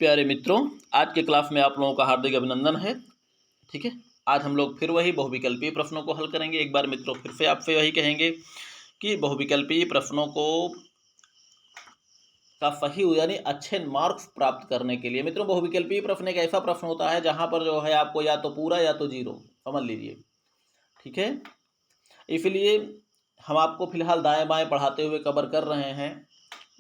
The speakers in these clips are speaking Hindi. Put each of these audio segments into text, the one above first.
प्यारे मित्रों, आज के क्लास में आप लोगों का हार्दिक अभिनंदन है। ठीक है, आज हम लोग फिर वही बहुविकल्पीय प्रश्नों को हल करेंगे। एक बार मित्रों फिर से आपसे वही कहेंगे कि बहुविकल्पीय प्रश्नों को का सही यानी अच्छे मार्क्स प्राप्त करने के लिए मित्रों, बहुविकल्पीय प्रश्न एक ऐसा प्रश्न होता है जहां पर जो है आपको या तो पूरा या तो जीरो समझ लीजिए। ठीक है, इसलिए हम आपको फिलहाल दाएं बाएं पढ़ाते हुए कवर कर रहे हैं।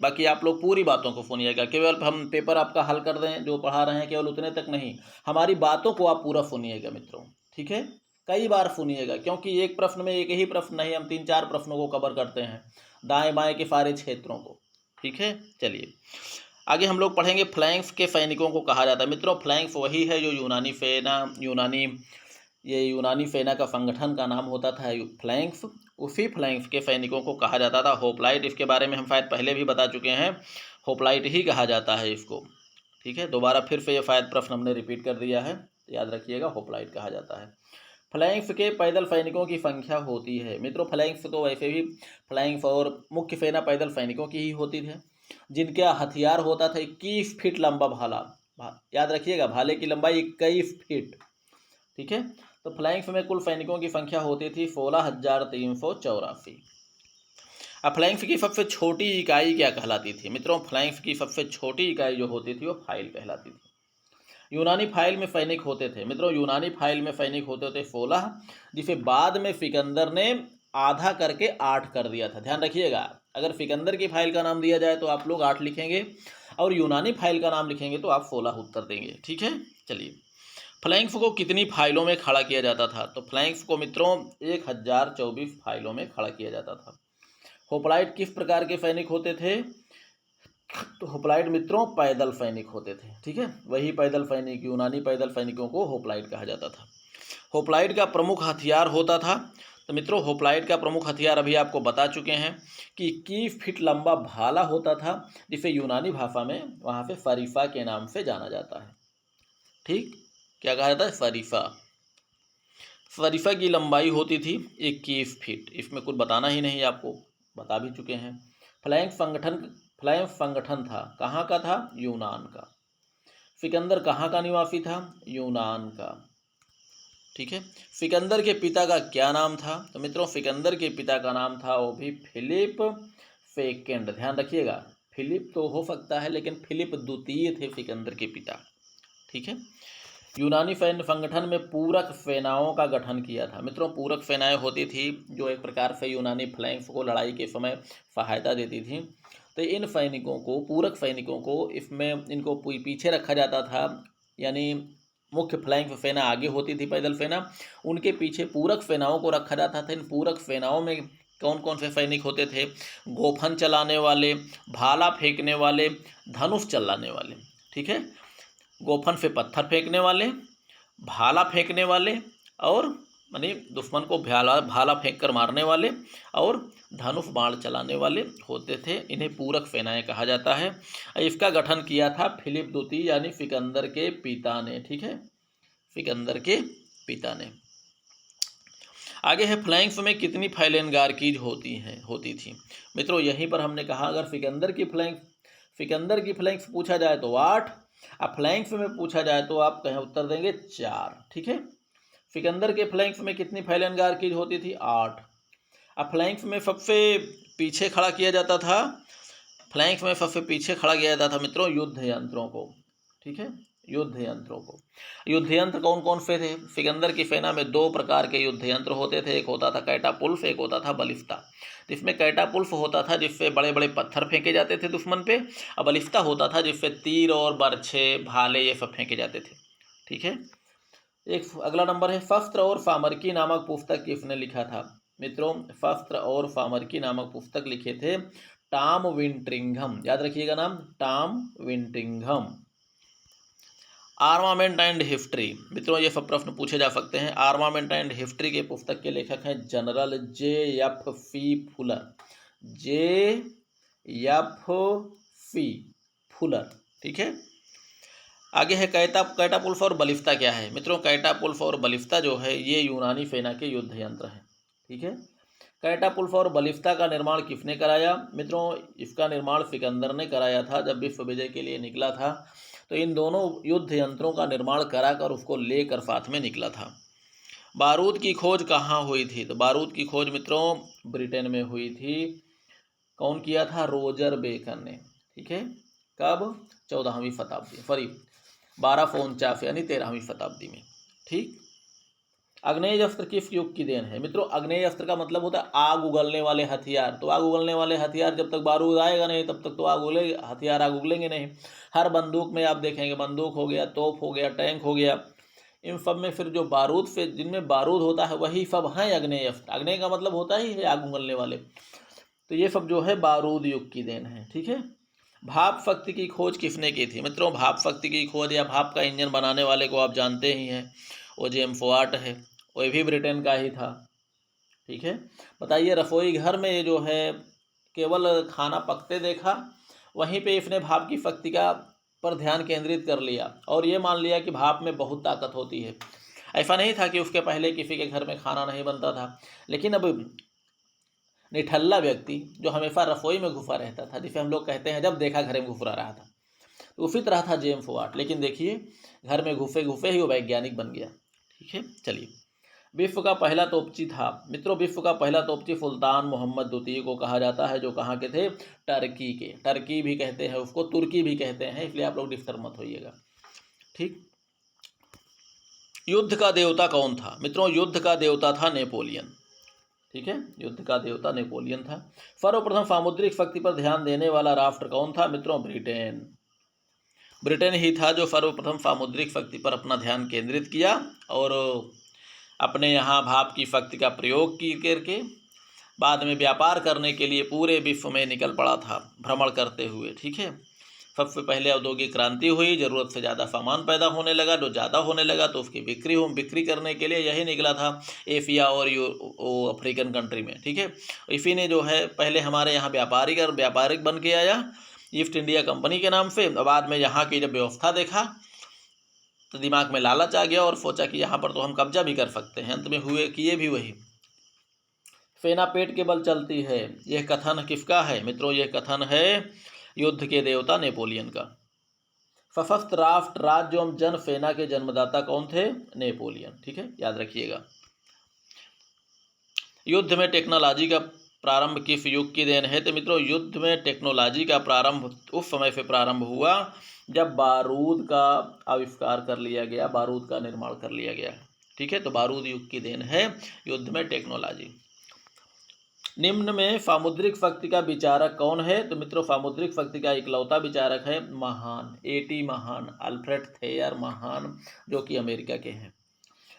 बाकी आप लोग पूरी बातों को सुनिएगा, केवल हम पेपर आपका हल कर दें जो पढ़ा रहे हैं केवल उतने तक नहीं, हमारी बातों को आप पूरा सुनिएगा मित्रों। ठीक है, कई बार सुनिएगा, क्योंकि एक प्रश्न में एक ही प्रश्न नहीं, हम 3-4 प्रश्नों को कवर करते हैं, दाएं बाएं के सारे क्षेत्रों को। ठीक है, चलिए आगे हम लोग पढ़ेंगे। फ्लैंक्स के सैनिकों को कहा जाता है मित्रों। फ्लैंक्स वही है जो यूनानी सेना का संगठन का नाम होता था फ्लैंक्स। उसी फ्लैंक्स के सैनिकों को कहा जाता था होप्लाइट। इसके बारे में हम शायद पहले भी बता चुके हैं, होप्लाइट ही कहा जाता है इसको। ठीक है, दोबारा फिर से ये शायद प्रश्न हमने रिपीट कर दिया है, याद रखिएगा, होप्लाइट कहा जाता है। फ्लैंक्स के पैदल सैनिकों की संख्या होती है मित्रों। फ्लैंक्स तो वैसे भी फ्लैंक्स और मुख्य सेना पैदल सैनिकों की ही होती है, जिनका हथियार होता था 21 फीट लंबा भाला। याद रखिएगा, भाले की लंबाई 21 फीट। ठीक है, तो फ्लैंक्स में कुल सैनिकों की संख्या होती थी 16,384। अब फ्लैंक्स की सबसे छोटी इकाई क्या कहलाती थी मित्रों? फ्लैंक्स की सबसे छोटी इकाई जो होती थी वो फाइल कहलाती थी। यूनानी फाइल में सैनिक होते थे मित्रों, यूनानी फाइल में सैनिक होते थे 16, जिसे बाद में सिकंदर ने आधा करके 8 कर दिया था। ध्यान रखिएगा, अगर सिकंदर की फाइल का नाम दिया जाए तो आप लोग 8 लिखेंगे, और यूनानी फाइल का नाम लिखेंगे तो आप 16 उत्तर देंगे। ठीक है, चलिए फ्लैंक्स को कितनी फाइलों में खड़ा किया जाता था? तो फ्लैंक्स को मित्रों 1024 फाइलों में खड़ा किया जाता था। होप्लाइट किस प्रकार के सैनिक होते थे? तो होप्लाइट मित्रों पैदल सैनिक होते थे। ठीक है, वही पैदल सैनिक, यूनानी पैदल सैनिकों को होप्लाइट कहा जाता था। होप्लाइट का प्रमुख हथियार होता था, तो मित्रों होप्लाइट का प्रमुख हथियार अभी आपको बता चुके हैं कि 21 फीट लंबा भाला होता था, जिसे यूनानी भाषा में वहाँ पे फरीफा के नाम से जाना जाता है। ठीक, क्या कहा जाता है? फरीफा। फरीफा की लंबाई होती थी 21 फीट। इसमें कुछ बताना ही नहीं, आपको बता भी चुके हैं। फ्लैंक्स संगठन था, कहाँ का था? यूनान का। सिकंदर कहाँ का निवासी था? यूनान का। ठीक है, सिकंदर के पिता का क्या नाम था? तो मित्रों सिकंदर के पिता का नाम था वो भी फिलिप सेकेंड। ध्यान रखिएगा, फिलिप तो हो सकता है लेकिन फिलिप द्वितीय थे सिकंदर के पिता। ठीक है, यूनानी सैन्य संगठन में पूरक सेनाओं का गठन किया था मित्रों। पूरक सेनाएं होती थी जो एक प्रकार से यूनानी फ्लैंक्स को लड़ाई के समय सहायता देती थी। तो इन सैनिकों को, पूरक सैनिकों को, इसमें इनको पीछे रखा जाता था, यानी मुख्य फ्लैंक सेना आगे होती थी पैदल सेना, उनके पीछे पूरक सेनाओं को रखा जाता था। इन पूरक सेनाओं में कौन कौन से सैनिक होते थे? गोफन चलाने वाले, भाला फेंकने वाले, धनुष चलाने वाले। ठीक है, गोफन से पत्थर फेंकने वाले, भाला फेंकने वाले, और यानी दुश्मन को भाला फेंक कर मारने वाले, और धनुष बाण चलाने वाले होते थे। इन्हें पूरक सेनाएं कहा जाता है। इसका गठन किया था फिलिप द्वितीय यानी सिकंदर के पिता ने। ठीक है, सिकंदर के पिता ने। आगे है, फ्लैंक्स में कितनी फाइलेंगार कीज होती थी मित्रों? यहीं पर हमने कहा अगर सिकंदर की फ्लैंक्स पूछा जाए तो 8, अब फ्लैंक्स में पूछा जाए तो आप कहें उत्तर देंगे 4। ठीक है, सिकंदर के फ्लैंक्स में कितनी फैलेनगार की होती थी? 8। अब फ्लैंक्स में सबसे पीछे खड़ा किया जाता था, फ्लैंक्स में सबसे पीछे खड़ा किया जाता था मित्रों युद्ध यंत्रों को। ठीक है, युद्ध यंत्रों को। युद्ध यंत्र कौन कौन से थे? सिकंदर की सेना में 2 प्रकार के युद्ध यंत्र होते थे, एक होता था कैटापुल्फ, एक होता था बलिस्ता। जिसमें कैटापुल्फ होता था जिससे बड़े बड़े पत्थर फेंके जाते थे दुश्मन पे, और बलिस्ता होता था जिससे तीर और बर्छे, भाले, ये सब फेंके जाते थे। ठीक है, एक अगला नंबर है, शस्त्र और सामरिकी नामक पुस्तक किसने लिखा था मित्रों? शस्त्र और सामरिकी नामक पुस्तक लिखे थे टॉम विंट्रिंघम। याद रखिएगा नाम, टॉम विंट्रिंघम। आर्मामेंट एंड हिस्ट्री मित्रों, ये सब प्रश्न पूछे जा सकते हैं। आर्मामेंट एंड हिस्ट्री के पुस्तक के लेखक हैं general J.F.C. Fuller. J.F.C. Fuller. ठीक है, आगे है कैटापुल्फ और बलिस्ता क्या है मित्रों? कैटापुल्फ और बलिस्ता जो है ये यूनानी सेना के युद्ध यंत्र हैं। ठीक है, कैटापुल्फ और बलिस्ता का निर्माण किसने कराया मित्रों? इसका निर्माण सिकंदर ने कराया था। जब विश्व विजय के लिए निकला था तो इन दोनों युद्ध यंत्रों का निर्माण कराकर उसको लेकर साथ में निकला था। बारूद की खोज कहाँ हुई थी? तो बारूद की खोज मित्रों ब्रिटेन में हुई थी। कौन किया था? रोजर बेकन ने। ठीक है, कब? 14वीं शताब्दी, सॉरी 1249 यानी 13वीं शताब्दी में। ठीक। आग्नेय अस्त्र किस युग की देन है? मित्रों आग्नेय अस्त्र का मतलब होता है आग उगलने वाले हथियार। तो आग उगलने वाले हथियार जब तक बारूद आएगा नहीं तब तक तो हथियार आग उगलेंगे नहीं। हर बंदूक में आप देखेंगे, बंदूक हो गया, तोप हो गया, टैंक हो गया, इन सब में फिर जो बारूद से जिनमें बारूद होता है वही सब हैं आग्नेय अस्त्र। आग्नेय का मतलब होता ही है आग उगलने वाले। तो ये सब जो है बारूद युग की देन है। ठीक है। भाप शक्ति की खोज किसने की थी? मित्रों भाप शक्ति की खोज या भाप का इंजन बनाने वाले को आप जानते ही हैं, वो जेम्स वाट है, वो भी ब्रिटेन का ही था। ठीक है। बताइए, रसोई घर में ये जो है केवल खाना पकते देखा, वहीं पे इसने भाप की शक्ति का पर ध्यान केंद्रित कर लिया और ये मान लिया कि भाप में बहुत ताकत होती है। ऐसा नहीं था कि उसके पहले किसी के घर में खाना नहीं बनता था, लेकिन अब निठल्ला व्यक्ति जो हमेशा रसोई में घुसा रहता था, जिसे हम लोग कहते हैं जब देखा घर में घुस रहा था, तो उसी तरह था जेम्स वाट। लेकिन देखिए घर में घुसे घुसे ही वो वैज्ञानिक बन गया। ठीक है। चलिए, विश्व का पहला तोपची था। मित्रों विश्व का पहला तोपची सुल्तान मोहम्मद द्वितीय को कहा जाता है, जो कहाँ के थे? टर्की के। टर्की भी कहते हैं उसको, तुर्की भी कहते हैं, इसलिए आप लोग डिस्टर्ब मत होइएगा। ठीक। युद्ध का देवता कौन था? मित्रों युद्ध का देवता था नेपोलियन। ठीक है, युद्ध का देवता नेपोलियन था। सर्वप्रथम सामुद्रिक शक्ति पर ध्यान देने वाला राष्ट्र कौन था? मित्रों ब्रिटेन। ब्रिटेन ही था जो सर्वप्रथम सामुद्रिक शक्ति पर अपना ध्यान केंद्रित किया और अपने यहाँ भाप की शक्ति का प्रयोग करके बाद में व्यापार करने के लिए पूरे विश्व में निकल पड़ा था भ्रमण करते हुए। ठीक है। सबसे पहले औद्योगिक क्रांति हुई, ज़रूरत से ज़्यादा सामान पैदा होने लगा, जो ज़्यादा होने लगा तो उसकी बिक्री करने के लिए यही निकला था एशिया और अफ्रीकन कंट्री में। ठीक है। इसी ने जो है पहले हमारे यहाँ व्यापारिक बन के आया ईस्ट इंडिया कंपनी के नाम से। बाद में यहाँ की जब व्यवस्था देखा तो दिमाग में लालच आ गया और सोचा कि यहाँ पर तो हम कब्जा भी कर सकते हैं। अंत में किए भी वही। सेना पेट के बल चलती है, यह कथन किसका है? मित्रों यह कथन है युद्ध के देवता नेपोलियन का। सशस्त्र राष्ट्र राज्य एवं जन सेना के जन्मदाता कौन थे? नेपोलियन। ठीक है, याद रखिएगा। युद्ध में टेक्नोलॉजी का प्रारंभ किस युग की देन है? तो मित्रों युद्ध में टेक्नोलॉजी का प्रारंभ उस समय से प्रारंभ हुआ जब बारूद का आविष्कार कर लिया गया, बारूद का निर्माण कर लिया गया। ठीक है, तो बारूद युग की देन है युद्ध में टेक्नोलॉजी। निम्न में सामुद्रिक शक्ति का विचारक कौन है? तो मित्रों सामुद्रिक शक्ति का इकलौता विचारक है महान एटी महान, अल्फ्रेड थेयर महान, जो कि अमेरिका के हैं।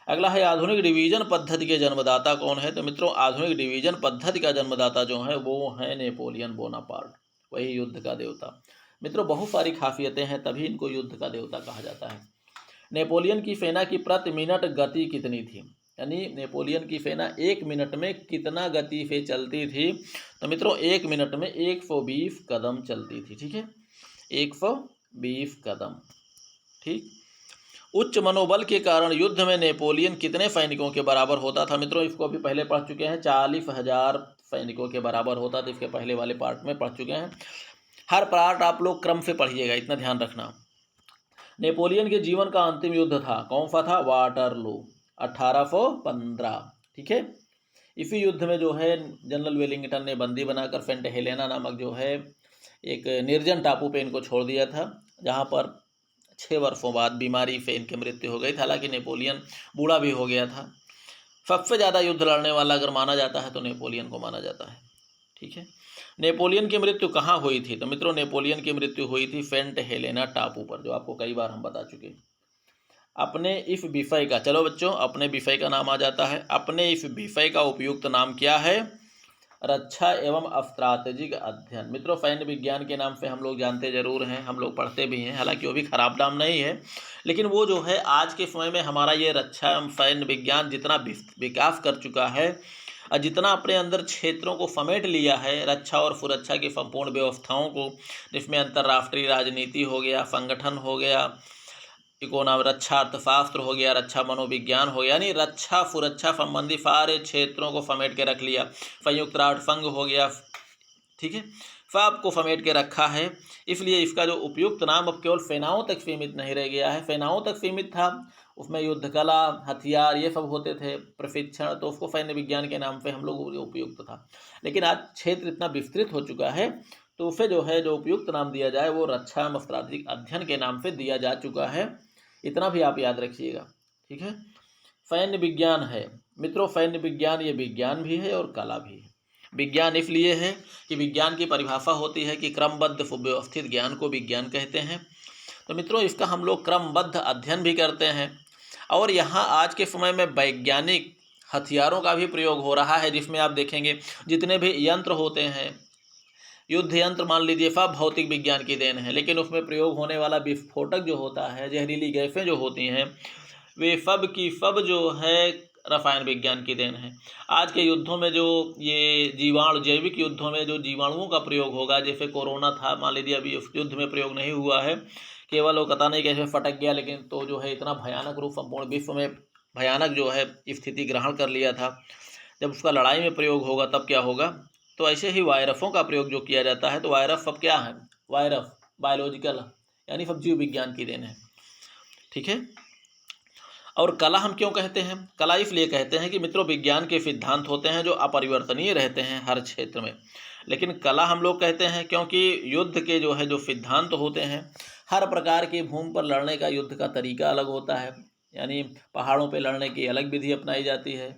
अगला है आधुनिक डिवीजन पद्धति के जन्मदाता कौन है? तो मित्रों आधुनिक डिवीजन पद्धति का जन्मदाता जो है वो है नेपोलियन बोनापार्ट, वही युद्ध का देवता। मित्रों बहुत सारी खासियतें हैं, तभी इनको युद्ध का देवता कहा जाता है। नेपोलियन की सेना की प्रति मिनट गति कितनी थी? यानी नेपोलियन की सेना 1 मिनट में कितना गति से चलती थी? तो मित्रों 1 मिनट में 120 कदम चलती थी। ठीक है, 120 कदम। ठीक। उच्च मनोबल के कारण युद्ध में नेपोलियन कितने सैनिकों के बराबर होता था? मित्रों इसको अभी पहले पढ़ चुके हैं, 40,000 सैनिकों के बराबर होता था। इसके पहले वाले पार्ट में पढ़ चुके हैं। हर पार्ट आप लोग क्रम से पढ़िएगा, इतना ध्यान रखना। नेपोलियन के जीवन का अंतिम युद्ध था, कौन सा था? वाटरलू, 1815। ठीक है। इसी युद्ध में जो है जनरल वेलिंगटन ने बंदी बनाकर सेंट हेलेना नामक जो है एक निर्जन टापू पे इनको छोड़ दिया था, जहाँ पर 6 वर्षों बाद बीमारी से इनकी मृत्यु हो गई थी। हालांकि नेपोलियन बूढ़ा भी हो गया था। सबसे ज़्यादा युद्ध लड़ने वाला अगर माना जाता है तो नेपोलियन को माना जाता है। ठीक है। नेपोलियन की मृत्यु कहाँ हुई थी? तो मित्रों नेपोलियन की मृत्यु हुई थी सेंट हेलेना टापू पर, जो आपको कई बार हम बता चुके। अपने इस विषय का, चलो बच्चों अपने विषय का नाम आ जाता है। अपने इस विषय का उपयुक्त नाम क्या है? रक्षा एवं स्ट्रैटेजिक अध्ययन। मित्रों सैन्य विज्ञान के नाम से हम लोग जानते जरूर हैं, हम लोग पढ़ते भी हैं, हालांकि वो भी खराब नाम नहीं है, लेकिन वो जो है आज के समय में हमारा ये रक्षा एवं सैन्य विज्ञान जितना विकास कर चुका है और जितना अपने अंदर क्षेत्रों को समेट लिया है, रक्षा और सुरक्षा की संपूर्ण व्यवस्थाओं को, जिसमें अंतर्राष्ट्रीय राजनीति हो गया, संगठन हो गया, इकोनॉमी, रक्षा अर्थशास्त्र हो गया, रक्षा मनोविज्ञान हो गया, यानी रक्षा सुरक्षा संबंधी सारे क्षेत्रों को समेट के रख लिया। संयुक्त राष्ट्र संघ हो गया। ठीक है। फब को समेट के रखा है, इसलिए इसका जो उपयुक्त नाम अब केवल सेनाओं तक सीमित नहीं रह गया है। सेनाओं तक सीमित था, उसमें युद्ध कला, हथियार ये सब होते थे, प्रशिक्षण, तो उसको सैन्य विज्ञान के नाम पे हम लोग उपयुक्त था। लेकिन आज क्षेत्र इतना विस्तृत हो चुका है तो उसे जो है जो उपयुक्त नाम दिया जाए वो रक्षा एवं स्ट्रैटेजिक अध्ययन के नाम से दिया जा चुका है। इतना भी आप याद रखिएगा, ठीक है। सैन्य विज्ञान है मित्रों, सैन्य विज्ञान ये विज्ञान भी है और कला भी है। विज्ञान इसलिए है कि विज्ञान की परिभाषा होती है कि क्रमबद्ध सुव्यवस्थित ज्ञान को विज्ञान कहते हैं। तो मित्रों इसका हम लोग क्रमबद्ध अध्ययन भी करते हैं। और यहाँ आज के समय में वैज्ञानिक हथियारों का भी प्रयोग हो रहा है, जिसमें आप देखेंगे जितने भी यंत्र होते हैं, युद्ध यंत्र मान लीजिए, सब भौतिक विज्ञान की देन है, लेकिन उसमें प्रयोग होने वाला विस्फोटक जो होता है, जहरीली गैसें जो होती हैं, वे सब की सब जो है रसायन विज्ञान की देन है। आज के युद्धों में जो ये जैविक युद्धों में जो जीवाणुओं का प्रयोग होगा, जैसे कोरोना था, मान लीजिए अभी उस युद्ध में प्रयोग नहीं हुआ है, केवल वो पता नहीं कैसे फटक गया, लेकिन तो जो है इतना भयानक रूप संपूर्ण विश्व में भयानक जो है स्थिति ग्रहण कर लिया था। जब उसका लड़ाई में प्रयोग होगा तब क्या होगा। तो ऐसे ही वायरसों का प्रयोग जो किया जाता है, तो वायरस सब क्या है, वायरस बायोलॉजिकल यानी सब जीव विज्ञान की देन है, ठीक है। और कला हम क्यों कहते हैं, कला इसलिए कहते हैं कि मित्रों विज्ञान के सिद्धांत होते हैं जो अपरिवर्तनीय रहते हैं हर क्षेत्र में, लेकिन कला हम लोग कहते हैं क्योंकि युद्ध के जो है जो सिद्धांत होते हैं, हर प्रकार की भूमि पर लड़ने का युद्ध का तरीका अलग होता है। यानी पहाड़ों पे लड़ने की अलग विधि अपनाई जाती है,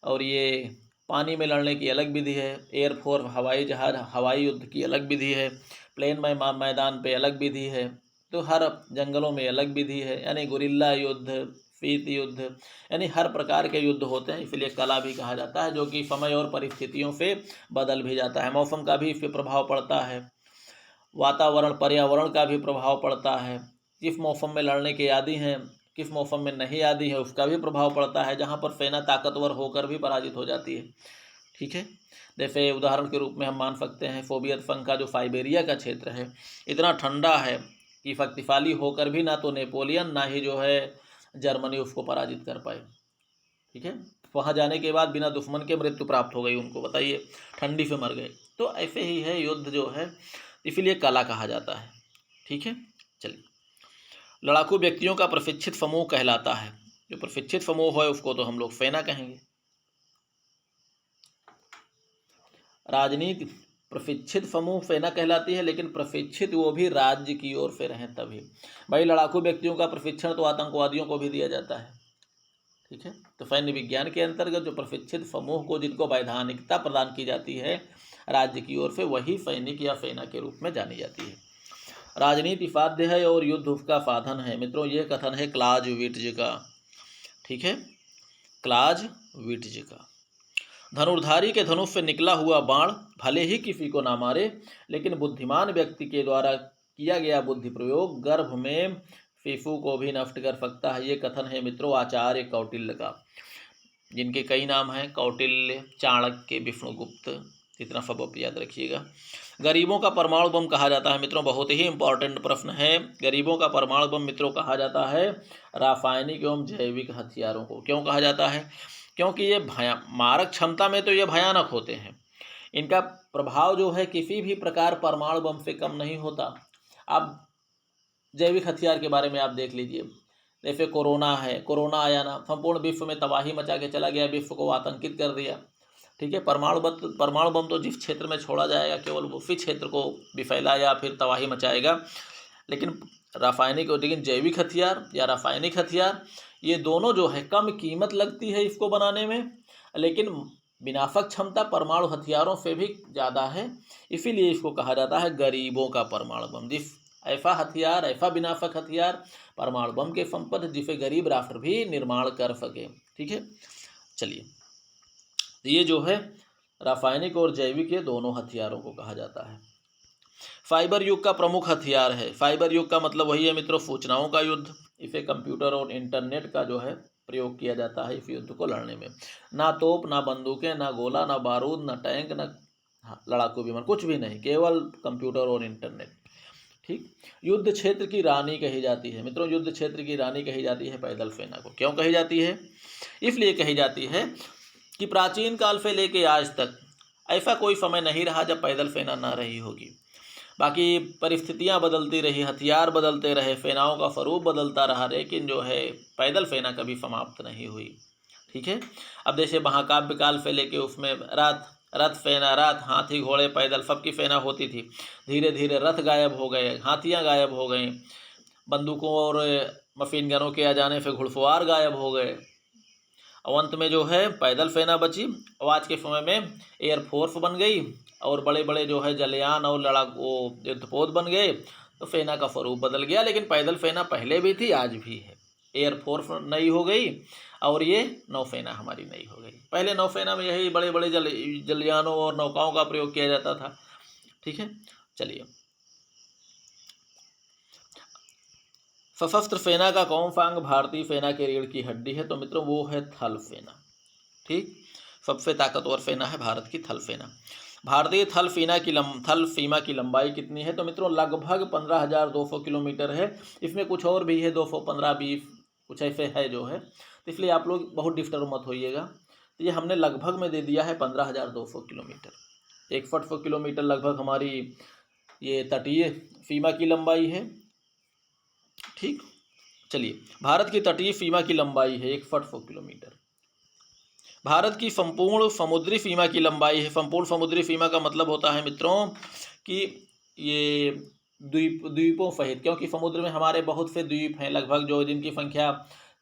और ये पानी में लड़ने की अलग विधि है, एयरफोर्स हवाई जहाज हवाई युद्ध की अलग विधि है, प्लेन में मैदान पे अलग विधि है, तो हर जंगलों में अलग विधि है। यानी गुरिल्ला युद्ध, शीत युद्ध, यानी हर प्रकार के युद्ध होते हैं, इसलिए कला भी कहा जाता है, जो कि समय और परिस्थितियों से बदल भी जाता है। मौसम का भी इस पर प्रभाव पड़ता है, वातावरण पर्यावरण का भी प्रभाव पड़ता है, किस मौसम में लड़ने के आदी हैं, किस मौसम में नहीं आदी है, उसका भी प्रभाव पड़ता है, जहाँ पर सेना ताकतवर होकर भी पराजित हो जाती है, ठीक है। जैसे उदाहरण के रूप में हम मान सकते हैं सोवियत संघ का जो साइबेरिया का क्षेत्र है, इतना ठंडा है कि शक्तिशाली होकर भी ना तो नेपोलियन ना ही जो है जर्मनी उसको पराजित कर पाए, ठीक है। वहाँ जाने के बाद बिना दुश्मन के मृत्यु प्राप्त हो गई उनको, बताइए, ठंडी से मर गए। तो ऐसे ही है युद्ध जो है, इसीलिए कला कहा जाता है, ठीक है। चलिए, लड़ाकू व्यक्तियों का प्रशिक्षित समूह कहलाता है। जो प्रशिक्षित समूह है उसको तो हम लोग सेना कहेंगे। राजनीति प्रशिक्षित समूह सेना कहलाती है, लेकिन प्रशिक्षित वो भी राज्य की ओर से रहें तभी। भाई लड़ाकू व्यक्तियों का प्रशिक्षण तो आतंकवादियों को भी दिया जाता है, ठीक है। तो सैन्य विज्ञान के अंतर्गत जो प्रशिक्षित समूह को जिनको वैधानिकता प्रदान की जाती है राज्य की ओर से, वही सैनिक या सेना के रूप में जानी जाती है। राजनीति साध्य है और युद्ध उसका साधन है। मित्रों ये कथन है क्लाज़विट्ज़ का, ठीक है, क्लाज़विट्ज़ का। धनुर्धारी के धनुष से निकला हुआ बाण भले ही किसी को ना मारे, लेकिन बुद्धिमान व्यक्ति के द्वारा किया गया बुद्धि प्रयोग गर्भ में शिशु को भी नष्ट कर सकता है। ये कथन है मित्रों आचार्य कौटिल्य का, जिनके कई नाम हैं, कौटिल्य, चाणक्य, विष्णुगुप्त, इतना सब आप याद रखिएगा। गरीबों का परमाणु बम कहा जाता है। मित्रों बहुत ही इंपॉर्टेंट प्रश्न है। गरीबों का परमाणु बम मित्रों कहा जाता है रासायनिक एवं जैविक हथियारों को। क्यों कहा जाता है? क्योंकि ये मारक क्षमता में तो ये भयानक होते हैं, इनका प्रभाव जो है किसी भी प्रकार परमाणु बम से कम नहीं होता। अब जैविक हथियार के बारे में आप देख लीजिए, जैसे कोरोना है, कोरोना आया ना, संपूर्ण विश्व में तबाही मचा के चला गया, विश्व को आतंकित कर दिया, ठीक है। परमाणु बम तो जिस क्षेत्र में छोड़ा जाएगा केवल उसी क्षेत्र को भी फैला या फिर तबाही मचाएगा। लेकिन लेकिन जैविक हथियार या रासायनिक हथियार, ये दोनों जो है कम कीमत लगती है इसको बनाने में, लेकिन विनाशक क्षमता परमाणु हथियारों से भी ज़्यादा है। इसीलिए इसको कहा जाता है गरीबों का परमाणु बम। ऐसा हथियार, ऐसा विनाशक हथियार परमाणु बम के संपद जिसे गरीब राष्ट्र भी निर्माण कर सके, ठीक है। चलिए, ये जो है रासायनिक और जैविक, ये दोनों हथियारों को कहा जाता है। फाइबर युग का प्रमुख हथियार है। फाइबर युग का मतलब वही है मित्रों सूचनाओं का युद्ध। इसे कंप्यूटर और इंटरनेट का जो है प्रयोग किया जाता है इस युद्ध को लड़ने में। ना तोप, ना बंदूकें, ना गोला, ना बारूद, ना टैंक, ना लड़ाकू विमान, कुछ भी नहीं, केवल कंप्यूटर और इंटरनेट, ठीक। युद्ध क्षेत्र की रानी कही जाती है। मित्रों युद्ध क्षेत्र की रानी कही जाती है पैदल सेना को। क्यों कही जाती है? इसलिए कही जाती है कि प्राचीन काल से लेके आज तक ऐसा कोई समय नहीं रहा जब पैदल सेना ना रही होगी। बाकी परिस्थितियां बदलती रही, हथियार बदलते रहे, सेनाओं का स्वरूप बदलता रहा, लेकिन जो है पैदल सेना कभी समाप्त नहीं हुई। ठीक है। अब जैसे महाकाव्य काल से लेके उसमें रथ सेना, रथ, हाथी, घोड़े, पैदल सबकी सेना होती थी। धीरे धीरे रथ गायब हो गए, हाथियाँ गायब हो गई, बंदूकों और मशीन गनों के आ जाने से घुड़सवार गायब हो गए। और अंत में जो है पैदल सेना बची। और आज के समय में एयरफोर्स बन गई और बड़े बड़े जो है जलयान और लड़ाकू युद्धपोत बन गए, तो सेना का स्वरूप बदल गया। लेकिन पैदल सेना पहले भी थी, आज भी है। एयरफोर्स नई हो गई और ये नौसेना हमारी नई हो गई। पहले नौसेना में यही बड़े बड़े जलयानों और नौकाओं का प्रयोग किया जाता था। ठीक है। चलिए, सशस्त्र सेना का कौन सा अंग भारतीय सेना के रीढ़ की हड्डी है? तो मित्रों वो है थल सेना। ठीक, सबसे ताकतवर सेना है भारत की थल सेना। भारतीय थल सीमा की लंबाई कितनी है? तो मित्रों लगभग 15,200 किलोमीटर है। इसमें कुछ और भी है, 215, 20 कुछ ऐसे है जो है, तो इसलिए आप लोग बहुत डिस्टर्ब मत होइएगा। तो ये हमने लगभग में दे दिया है 15,200 किलोमीटर। 6100 किलोमीटर लगभग हमारी ये तटीय सीमा की लंबाई है। ठीक, चलिए, भारत की तटीय सीमा की लंबाई है 6100 किलोमीटर। भारत की संपूर्ण समुद्री सीमा की लंबाई है, संपूर्ण समुद्री सीमा का मतलब होता है मित्रों कि ये द्वीपों सहित, क्योंकि समुद्र में हमारे बहुत से द्वीप हैं, लगभग जो जिनकी संख्या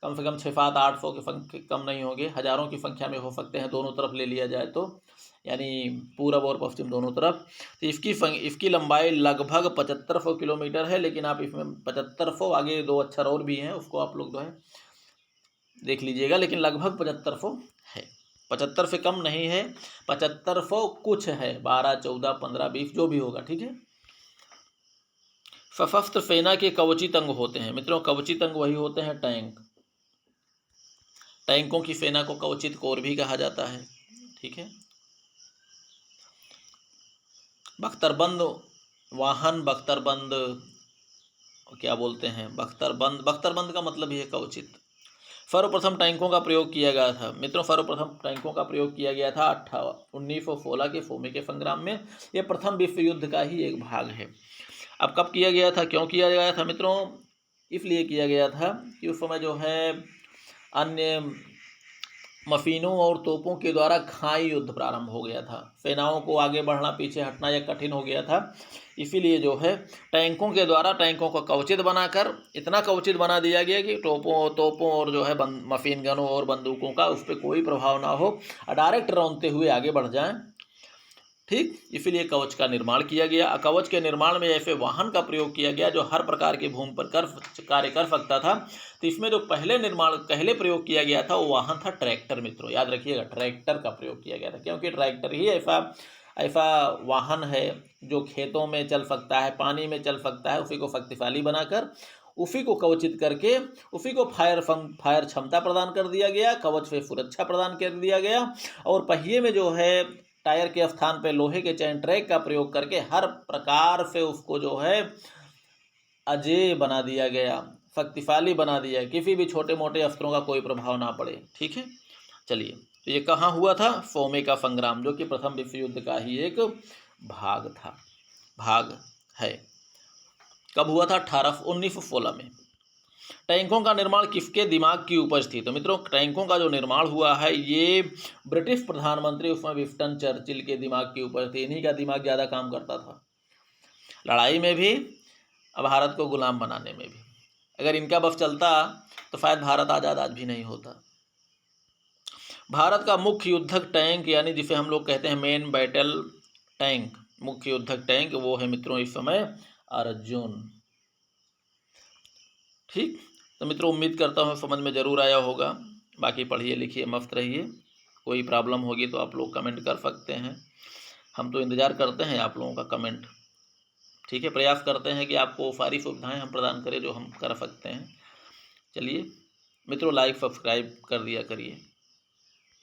कम से कम 600-800 के कम नहीं होंगे, हजारों की संख्या में हो सकते हैं दोनों तरफ ले लिया जाए तो, यानी पूरब और पश्चिम दोनों तरफ। तो इसकी लंबाई लगभग 7500 किलोमीटर है। लेकिन आप इसमें 7500 आगे 2 अक्षर और भी हैं, उसको आप लोग जो है देख लीजिएगा, लेकिन लगभग 7500 है। 75 से कम नहीं है, 7500 कुछ है, 12, 14, 15, 20 जो भी होगा। ठीक है। सशस्त्र सेना के कवचित अंग होते हैं मित्रों। कवचित अंग वही होते हैं टैंक। टैंकों की सेना को कवचित कोर भी कहा जाता है। ठीक है। बख्तरबंद वाहन, बख्तरबंद क्या बोलते हैं, बख्तरबंद का मतलब ही है कवचित। सर्वप्रथम टैंकों का प्रयोग किया गया था मित्रों, सर्वप्रथम टैंकों का प्रयोग किया गया था 1916 के सोमे के संग्राम में। यह प्रथम विश्व युद्ध का ही एक भाग है। अब कब किया गया था, क्यों किया गया था मित्रों? इसलिए किया गया था कि उस समय जो है अन्य मशीनों और तोपों के द्वारा खाई युद्ध प्रारंभ हो गया था। सेनाओं को आगे बढ़ना, पीछे हटना यह कठिन हो गया था। इसीलिए जो है टैंकों के द्वारा टैंकों को कवचित बनाकर इतना कवचित बना दिया गया कि तोपों और जो है मशीन गनों और बंदूकों का उस पर कोई प्रभाव ना हो, डायरेक्ट रौंदते हुए आगे बढ़ जाएं। ठीक, इसीलिए कवच का निर्माण किया गया। कवच के निर्माण में ऐसे वाहन का प्रयोग किया गया जो हर प्रकार की भूमि पर कार्य कर सकता था। तो इसमें जो पहले प्रयोग किया गया था वो वाहन था ट्रैक्टर। मित्रों याद रखिएगा, ट्रैक्टर का प्रयोग किया गया था, क्योंकि ट्रैक्टर ही ऐसा वाहन है जो खेतों में चल सकता है, पानी में चल सकता है। उसी को शक्तिशाली बनाकर, उसी को कवचित करके, उसी को फायर क्षमता प्रदान कर दिया गया, कवच से सुरक्षा प्रदान कर दिया गया। और पहिए में जो है टायर के स्थान पर लोहे के चैन ट्रैक का प्रयोग करके हर प्रकार से उसको जो है अजेय बना दिया गया, शक्तिशाली बना दिया, किसी भी छोटे मोटे अस्त्रों का कोई प्रभाव ना पड़े। ठीक है। चलिए, तो ये कहाँ हुआ था? सोमे का संग्राम, जो कि प्रथम विश्व युद्ध का ही एक भाग है। कब हुआ था? 1916 में। टैंकों का निर्माण किसके दिमाग की उपज थी? तो मित्रों टैंकों का जो निर्माण हुआ है ये ब्रिटिश प्रधानमंत्री उसमें विंस्टन चर्चिल के दिमाग की उपज थी। इन्हीं का दिमाग ज़्यादा काम करता था, लड़ाई में भी और भारत को गुलाम बनाने में भी। अगर इनका बस चलता तो शायद भारत आज़ाद आज भी नहीं होता। भारत का मुख्य युद्धक टैंक, यानी जिसे हम लोग कहते हैं मेन बैटल टैंक, मुख्य युद्धक टैंक, वो है मित्रों इस समय अर्जुन। ठीक, तो मित्रों उम्मीद करता हूँ समझ में ज़रूर आया होगा। बाकी पढ़िए लिखिए, मस्त रहिए। कोई प्रॉब्लम होगी तो आप लोग कमेंट कर सकते हैं, हम तो इंतज़ार करते हैं आप लोगों का कमेंट। ठीक है, प्रयास करते हैं कि आपको सारी सुविधाएं हम प्रदान करें जो हम कर सकते हैं। चलिए मित्रों, लाइक सब्सक्राइब कर दिया करिए।